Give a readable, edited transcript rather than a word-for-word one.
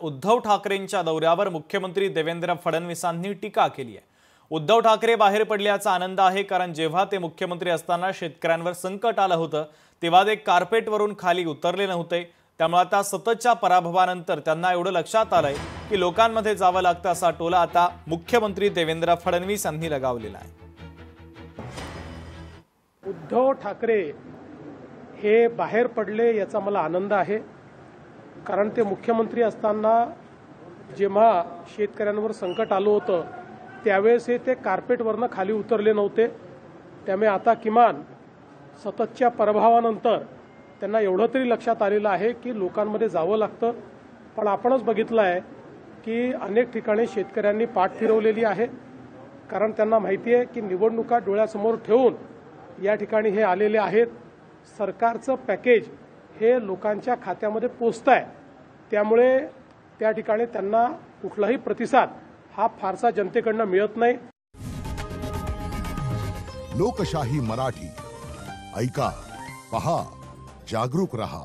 उद्धव ठाकरेंच्या दौऱ्यावर मुख्यमंत्री देवेंद्र फडणवीसांनी टीका केली आहे। उद्धव ठाकरे बाहेर पडल्याचा आनंद आहे, कारण जेव्हा ते मुख्यमंत्री असताना शेतकऱ्यांवर संकट आलं होतं तेव्हा ते कार्पेटवरून खाली उतरले नव्हते। त्यामुळे आता सततच्या पराभवानंतर त्यांना एवढं लक्षात आलंय की लोकांमध्ये जावं लागतं, असा टोला आता मुख्यमंत्री देवेंद्र फडणवीस यांनी लगावलेला आहे। उद्धव ठाकरे हे बाहेर पडले याचा मला आनंद आहे, कारण ते मुख्यमंत्री असताना जेव्हा शेतकऱ्यांवर संकट आलं होतं त्यावेळेस ते कार्पेटवरनं खाली उतरले नव्हते। त्यामुळे आता किमान सततच्या पराभवानंतर त्यांना एवढं तरी लक्षात आलेलं आहे की लोकांमध्ये जावं लागतं। पण आपणच बघितलं आहे की अनेक ठिकाणी शेतकऱ्यांनी पाठ फिरवलेली आहे, कारण त्यांना माहिती आहे की निवडणुका डोळ्यासमोर ठेवून या ठिकाणी हे आलेले आहेत। सरकारचं पॅकेज हे लोकांच्या खात्यामध्ये पोहोचतंय, त्यामुळे त्या ठिकाणी त्यांना कुठलाही प्रतिसाद हा फारसा जनतेकडनं मिळत नाही। लोकशाही मराठी ऐका, पहा, जागरूक रहा।